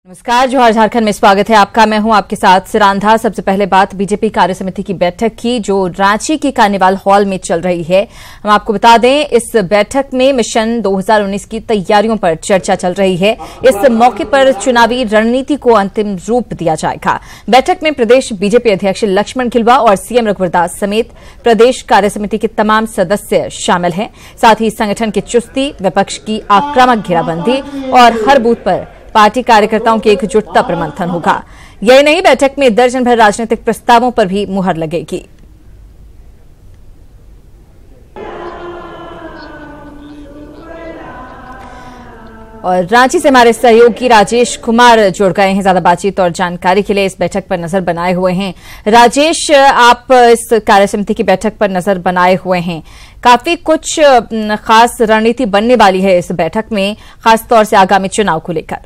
नमस्कार, जोहार झारखंड में स्वागत है आपका। मैं हूं आपके साथ सिरांधा। सबसे पहले बात बीजेपी कार्य समिति की बैठक की जो रांची के कार्निवाल हॉल में चल रही है। हम आपको बता दें, इस बैठक में मिशन 2019 की तैयारियों पर चर्चा चल रही है। इस मौके पर चुनावी रणनीति को अंतिम रूप दिया जाएगा। बैठक में प्रदेश बीजेपी अध्यक्ष लक्ष्मण खिलवा और सीएम रघुवर दास समेत प्रदेश कार्य समिति के तमाम सदस्य शामिल हैं। साथ ही संगठन की चुस्ती, विपक्ष की आक्रामक घेराबंदी और हर बूथ पर पार्टी कार्यकर्ताओं की एकजुटता पर मंथन होगा। यही नहीं, बैठक में दर्जन भर राजनीतिक प्रस्तावों पर भी मुहर लगेगी। और रांची से हमारे सहयोगी राजेश कुमार जुड़ गए हैं ज्यादा बातचीत और जानकारी के लिए। इस बैठक पर नजर बनाए हुए हैं राजेश, आप इस कार्य समिति की बैठक पर नजर बनाए हुए हैं। काफी कुछ खास रणनीति बनने वाली है इस बैठक में, खासतौर से आगामी चुनाव को लेकर।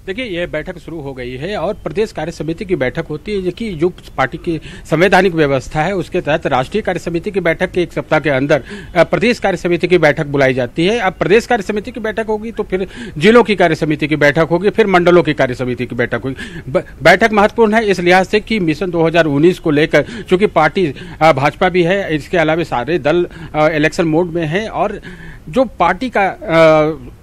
देखिए, यह बैठक शुरू हो गई है और प्रदेश कार्य समिति की बैठक होती है कि जो पार्टी की संवैधानिक व्यवस्था है उसके तहत राष्ट्रीय कार्य समिति की बैठक के एक सप्ताह के अंदर प्रदेश कार्य समिति की बैठक बुलाई जाती है। अब प्रदेश कार्य समिति की बैठक होगी तो फिर जिलों की कार्य समिति की बैठक होगी, फिर मंडलों की कार्य समिति की बैठक होगी। बैठक महत्वपूर्ण है इस लिहाज से कि मिशन 2019 को लेकर, चूंकि पार्टी भाजपा भी है, इसके अलावा सारे दल इलेक्शन मोड में है और जो पार्टी का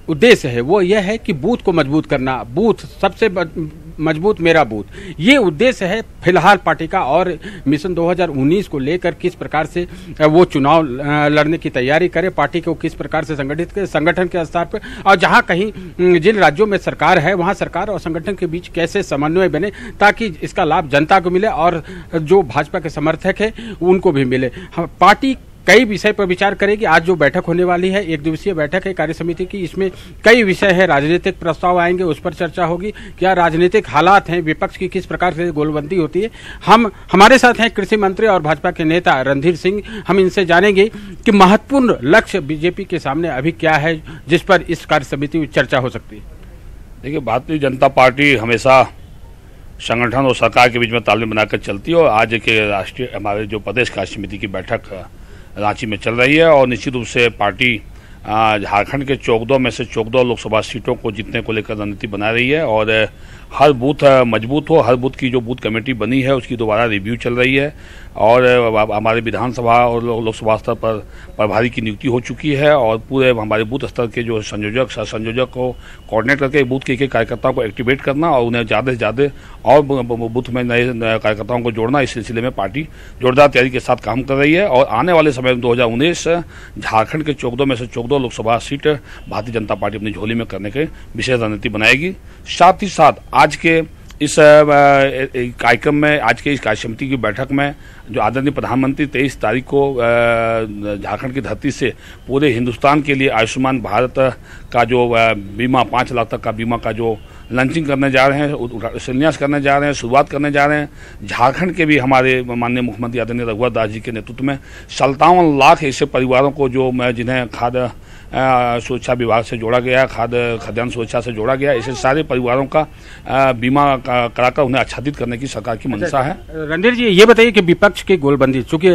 उद्देश्य है वो यह है कि बूथ को मजबूत करना, बूथ सबसे मजबूत मेरा बूथ, ये उद्देश्य है फिलहाल पार्टी का। और मिशन 2019 को लेकर किस प्रकार से वो चुनाव लड़ने की तैयारी करे, पार्टी को किस प्रकार से संगठित करे, संगठन के स्तर पर, और जहां कहीं जिन राज्यों में सरकार है वहां सरकार और संगठन के बीच कैसे समन्वय बने ताकि इसका लाभ जनता को मिले और जो भाजपा के समर्थक है उनको भी मिले। पार्टी कई विषय पर विचार करेगी। आज जो बैठक होने वाली है, एक दिवसीय बैठक है कार्य समिति की, इसमें कई विषय है, राजनीतिक प्रस्ताव आएंगे, उस पर चर्चा होगी। क्या राजनीतिक हालात हैं, विपक्ष की किस प्रकार से गोलबंदी होती है। हमारे साथ हैं कृषि मंत्री और भाजपा के नेता रणधीर सिंह। हम इनसे जानेंगे कि महत्वपूर्ण लक्ष्य बीजेपी के सामने अभी क्या है जिस पर इस कार्य समिति में चर्चा हो सकती है। देखिए, भारतीय जनता पार्टी हमेशा संगठन और सरकार के बीच में तालमेल बनाकर चलती है और आज के राष्ट्रीय हमारे जो प्रदेश कार्य समिति की बैठक रांची में चल रही है और निश्चित रूप से पार्टी झारखंड के 14 में से 14 लोकसभा सीटों को जीतने को लेकर रणनीति बना रही है और हर बूथ मजबूत हो, हर बूथ की जो बूथ कमेटी बनी है उसकी दोबारा रिव्यू चल रही है और हमारे विधानसभा और लोकसभा स्तर पर प्रभारी की नियुक्ति हो चुकी है और पूरे हमारे बूथ स्तर के जो संयोजक सह संयोजक को कोऑर्डिनेट करके बूथ के एक कार्यकर्ताओं को एक्टिवेट करना और उन्हें ज़्यादा से ज़्यादा और बूथ में नए कार्यकर्ताओं को जोड़ना, इस सिलसिले में पार्टी जोरदार तैयारी के साथ काम कर रही है और आने वाले समय में 2019 झारखंड के 14 में से 14 लोकसभा सीट भारतीय जनता पार्टी अपनी झोली में करने के विशेष रणनीति बनाएगी। साथ ही साथ आज के इस कार्यक्रम में, आज के इस कार्य समिति की बैठक में जो आदरणीय प्रधानमंत्री 23 तारीख को झारखंड की धरती से पूरे हिंदुस्तान के लिए आयुष्मान भारत का जो बीमा 5 लाख तक का बीमा का जो लॉन्चिंग करने जा रहे हैं, शिलान्यास करने जा रहे हैं, शुरुआत करने जा रहे हैं। झारखंड के भी हमारे माननीय मुख्यमंत्री आदरणीय रघुवर दास जी के नेतृत्व में 57 लाख ऐसे परिवारों को जो जिन्हें खाद्य सुरक्षा विभाग से जोड़ा गया, खाद्यान्न सुरक्षा से जोड़ा गया, ऐसे सारे परिवारों का बीमा कराकर उन्हें आच्छादित करने की सरकार की मंशा है। रणधीर जी, ये बताइए कि विपक्ष की गोलबंदी, चूंकि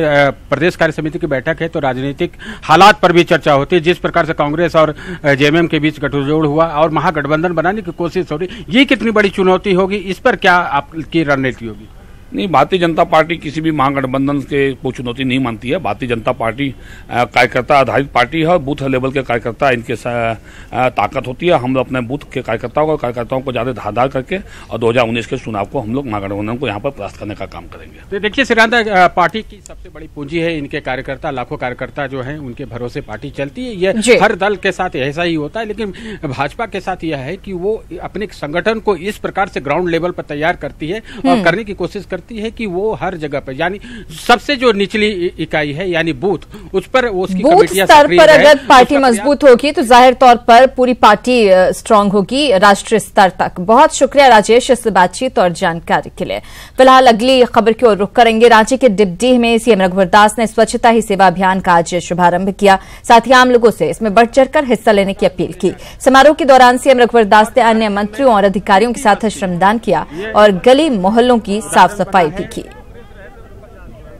प्रदेश कार्य समिति की बैठक है तो राजनीतिक हालात पर भी चर्चा होती है। जिस प्रकार से कांग्रेस और जेएमएम के बीच गठजोड़ हुआ और महागठबंधन बनाने की कोशिश हो रही, ये कितनी बड़ी चुनौती होगी, इस पर क्या आपकी रणनीति होगी? नहीं, भारतीय जनता पार्टी किसी भी महागठबंधन के को चुनौती नहीं मानती है। भारतीय जनता पार्टी कार्यकर्ता आधारित पार्टी है और बूथ लेवल के कार्यकर्ता इनके ताकत होती है। हम लोग अपने बूथ के कार्यकर्ताओं को ज्यादा धारदार करके और 2019 के चुनाव को हम लोग महागठबंधन को यहाँ पर परास्त करने का काम करेंगे। तो देखिए सिरांधा, पार्टी की सबसे बड़ी पूंजी है इनके कार्यकर्ता, लाखों कार्यकर्ता जो है उनके भरोसे पार्टी चलती है। ये हर दल के साथ ऐसा ही होता है, लेकिन भाजपा के साथ यह है कि वो अपने संगठन को इस प्रकार से ग्राउंड लेवल पर तैयार करती है और करने की कोशिश करती है कि वो हर जगह पर, यानी सबसे जो निचली इकाई है यानी बूथ, उस पर उसकी बूथ स्तर पर अगर पार्टी मजबूत होगी तो जाहिर तौर पर पूरी पार्टी स्ट्रांग होगी राष्ट्रीय स्तर तक। बहुत शुक्रिया राजेश इस बातचीत और जानकारी के लिए। फिलहाल अगली खबर की ओर रुख करेंगे। रांची के डिपडीह में सीएम रघुवर दास ने स्वच्छता ही सेवा अभियान का आज शुभारंभ किया। साथ ही आम लोगों से इसमें बढ़ चढ़कर हिस्सा लेने की अपील की। समारोह के दौरान सीएम रघुवर दास ने अन्य मंत्रियों और अधिकारियों के साथ श्रमदान किया और गली मोहल्लों की साफ सफाई भी की।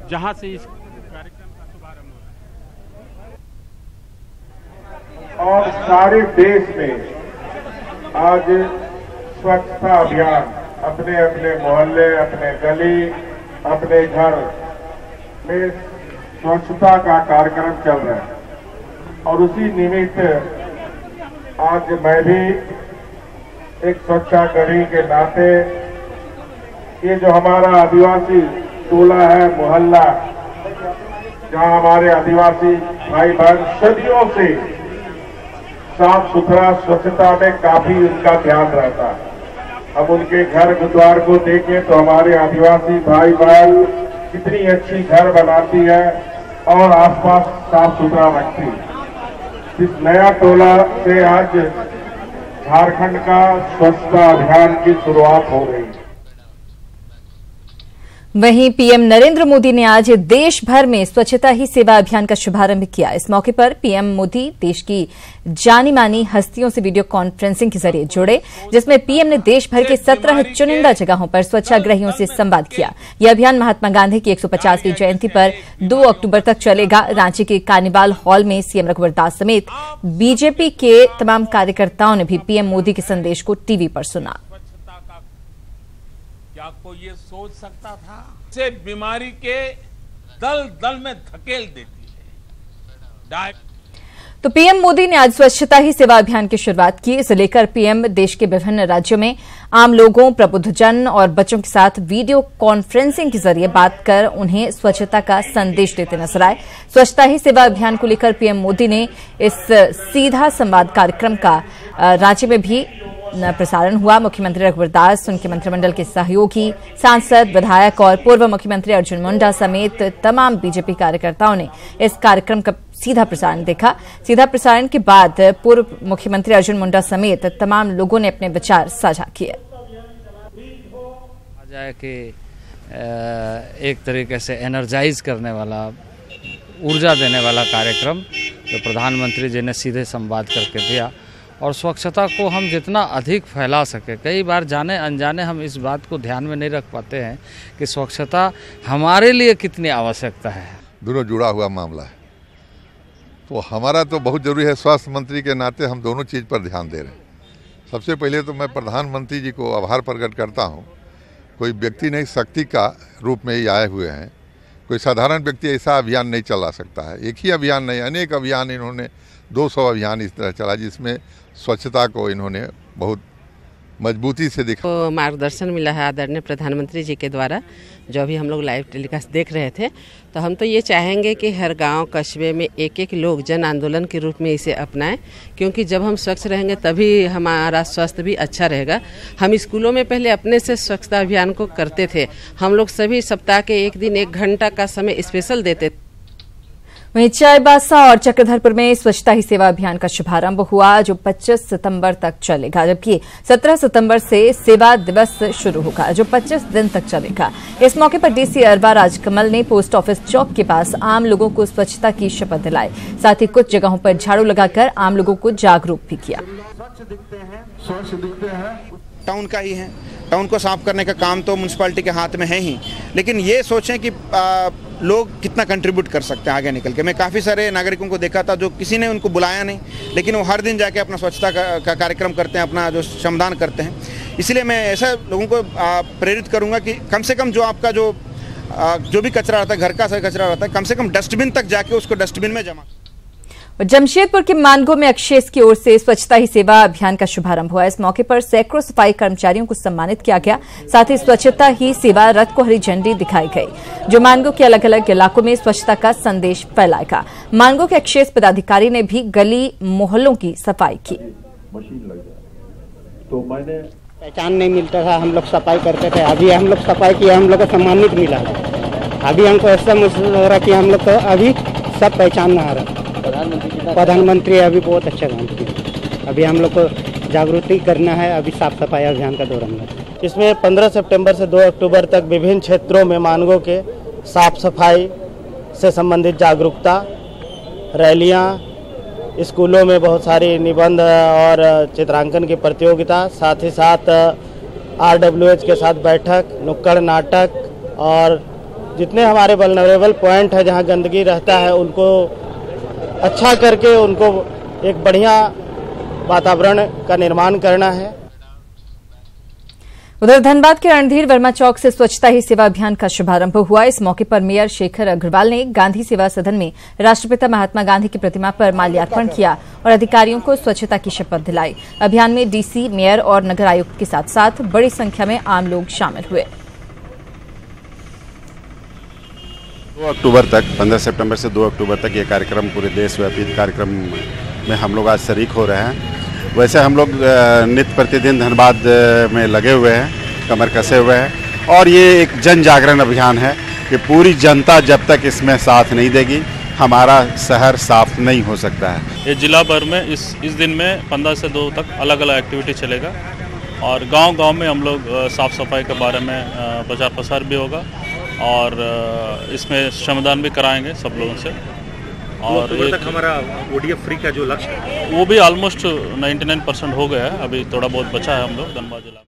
जहां से इस कार्यक्रम का शुभारंभ हो रहा है। और सारे देश में आज स्वच्छता अभियान अपने अपने मोहल्ले, अपने गली, अपने घर में स्वच्छता का कार्यक्रम चल रहा है। और उसी निमित्त आज मैं भी एक स्वच्छाग्रही के नाते ये जो हमारा आदिवासी टोला है, मोहल्ला, जहां हमारे आदिवासी भाई बहन सदियों से साफ सुथरा स्वच्छता में काफी उनका ध्यान रहता है। अब उनके घर द्वार को देखें तो हमारे आदिवासी भाई बहन कितनी अच्छी घर बनाती है और आसपास साफ सुथरा रखती है। इस नया टोला से आज झारखंड का स्वच्छता अभियान की शुरुआत हो गई। वहीं पीएम नरेंद्र मोदी ने आज देश भर में स्वच्छता ही सेवा अभियान का शुभारंभ किया। इस मौके पर पीएम मोदी देश की जानी मानी हस्तियों से वीडियो कॉन्फ्रेंसिंग के जरिए जुड़े, जिसमें पीएम ने देश भर के 17 चुनिंदा जगहों पर स्वच्छाग्रहियों से संवाद किया। यह अभियान महात्मा गांधी की 150वीं जयंती पर 2 अक्टूबर तक चलेगा। रांची के कार्निवाल हॉल में सीएम रघुवर दास समेत बीजेपी के तमाम कार्यकर्ताओं ने भी पीएम मोदी के संदेश को टीवी पर सुना। क्या कोई ये सोच सकता था? से बीमारी के दल दल में धकेल देती है। तो पीएम मोदी ने आज स्वच्छता ही सेवा अभियान की शुरुआत की। इसे लेकर पीएम देश के विभिन्न राज्यों में आम लोगों, प्रबुद्धजन और बच्चों के साथ वीडियो कॉन्फ्रेंसिंग के जरिए बात कर उन्हें स्वच्छता का संदेश देते नजर आए। स्वच्छता ही सेवा अभियान को लेकर पीएम मोदी ने इस सीधा संवाद कार्यक्रम का रांची में भी प्रसारण हुआ। मुख्यमंत्री रघुवर दास, उनके मंत्रिमंडल के सहयोगी, सांसद, विधायक और पूर्व मुख्यमंत्री अर्जुन मुंडा समेत तमाम बीजेपी कार्यकर्ताओं ने इस कार्यक्रम का सीधा प्रसारण देखा। सीधा प्रसारण के बाद पूर्व मुख्यमंत्री अर्जुन मुंडा समेत तमाम लोगों ने अपने विचार साझा किए। कि एक तरीके से एनर्जाइज करने वाला, ऊर्जा देने वाला कार्यक्रम जो प्रधानमंत्री जी ने सीधे संवाद करके दिया, और स्वच्छता को हम जितना अधिक फैला सके। कई बार जाने अनजाने हम इस बात को ध्यान में नहीं रख पाते हैं कि स्वच्छता हमारे लिए कितनी आवश्यकता है। दोनों जुड़ा हुआ मामला है, तो हमारा तो बहुत जरूरी है। स्वास्थ्य मंत्री के नाते हम दोनों चीज़ पर ध्यान दे रहे हैं। सबसे पहले तो मैं प्रधानमंत्री जी को आभार प्रकट करता हूँ। कोई व्यक्ति नहीं, शक्ति का रूप में ही आए हुए हैं। कोई साधारण व्यक्ति ऐसा अभियान नहीं चला सकता है। एक ही अभियान नहीं, अनेक अभियान इन्होंने 200 अभियान इस तरह चला, जिसमें स्वच्छता को इन्होंने बहुत मजबूती से दिखा। तो मार्गदर्शन मिला है आदरणीय प्रधानमंत्री जी के द्वारा, जो अभी हम लोग लाइव टेलीकास्ट देख रहे थे। तो हम तो ये चाहेंगे कि हर गांव कस्बे में एक एक लोग जन आंदोलन के रूप में इसे अपनाएं, क्योंकि जब हम स्वच्छ रहेंगे तभी हमारा स्वास्थ्य भी अच्छा रहेगा। हम स्कूलों में पहले अपने से स्वच्छता अभियान को करते थे। हम लोग सभी सप्ताह के एक दिन 1 घंटा का समय स्पेशल देते थे। वहीं चाईबासा और चक्रधरपुर में स्वच्छता ही सेवा अभियान का शुभारंभ हुआ, जो 25 सितंबर तक चलेगा, जबकि 17 सितंबर से सेवा दिवस शुरू होगा, जो 25 दिन तक चलेगा। इस मौके पर डीसी अरवा राजकमल ने पोस्ट ऑफिस चौक के पास आम लोगों को स्वच्छता की शपथ दिलाई। साथ ही कुछ जगहों पर झाड़ू लगाकर आम लोगों को जागरूक भी किया। स्वच्छ दिखते हैं टाउन का ही है। टाउन को साफ करने का काम तो म्युनिसिपैलिटी के हाथ में है ही, लेकिन ये सोचें कि लोग कितना कंट्रीब्यूट कर सकते हैं आगे निकल के। मैं काफ़ी सारे नागरिकों को देखा था जो किसी ने उनको बुलाया नहीं, लेकिन वो हर दिन जाके अपना स्वच्छता का कार्यक्रम करते हैं, अपना जो श्रमदान करते हैं। इसलिए मैं ऐसा लोगों को प्रेरित करूंगा कि कम से कम जो आपका जो भी कचरा रहता है, घर का कचरा रहता है, कम से कम डस्टबिन तक जाके उसको डस्टबिन में जमा। जमशेदपुर के मानगो में अक्षेस की ओर से स्वच्छता ही सेवा अभियान का शुभारंभ हुआ। इस मौके पर सैकड़ों सफाई कर्मचारियों को सम्मानित किया गया। साथ ही स्वच्छता ही सेवा रथ को हरी झंडी दिखाई गई, जो मानगो के अलग अलग इलाकों में स्वच्छता का संदेश फैलाएगा। मानगो के अक्षेस पदाधिकारी ने भी गली मोहल्लों की सफाई की। तो मैंने पहचान नहीं मिलता था, हम लोग सफाई करते थे। अभी हम लोग सफाई किया, हम लोग को सम्मानित मिला। अभी हमको ऐसा महसूस हो रहा कि हम लोग को अभी सब पहचान में आ रहा है। प्रधानमंत्री अभी बहुत अच्छा काम किया। अभी हम लोग को जागृति करना है। अभी साफ सफाई अभियान का दौरान है। इसमें 15 सितंबर से 2 अक्टूबर तक विभिन्न क्षेत्रों में मानगो के साफ सफाई से संबंधित जागरूकता रैलियां, स्कूलों में बहुत सारी निबंध और चित्रांकन की प्रतियोगिता, साथ ही साथ RWH के साथ बैठक, नुक्कड़ नाटक, और जितने हमारे वल्नरेबल पॉइंट है जहां गंदगी रहता है उनको अच्छा करके उनको एक बढ़िया वातावरण का निर्माण करना है। उधर धनबाद के रणधीर वर्मा चौक से स्वच्छता ही सेवा अभियान का शुभारंभ हुआ। इस मौके पर मेयर शेखर अग्रवाल ने गांधी सेवा सदन में राष्ट्रपिता महात्मा गांधी की प्रतिमा पर माल्यार्पण किया और अधिकारियों को स्वच्छता की शपथ दिलाई। अभियान में डीसी, मेयर और नगर आयुक्त के साथ साथ बड़ी संख्या में आम लोग शामिल हुए। 2 अक्टूबर तक, 15 सितंबर से 2 अक्टूबर तक ये कार्यक्रम पूरे देशव्यापी कार्यक्रम में हम लोग आज शरीक हो रहे हैं। वैसे हम लोग नित्य प्रतिदिन धनबाद में लगे हुए हैं, कमर कसे हुए हैं और ये एक जन जागरण अभियान है कि पूरी जनता जब तक इसमें साथ नहीं देगी हमारा शहर साफ नहीं हो सकता है। ये जिला भर में इस दिन में 15 से 2 तक अलग अलग एक्टिविटी चलेगा और गांव-गांव में हम लोग साफ़ सफाई के बारे में प्रचार प्रसार भी होगा और इसमें श्रमदान भी कराएंगे सब लोगों से। और तक हमारा ODF फ्री का जो लक्ष्य है वो भी ऑलमोस्ट 99% हो गया है, अभी थोड़ा बहुत बचा है हम लोग धनबाद जिला में।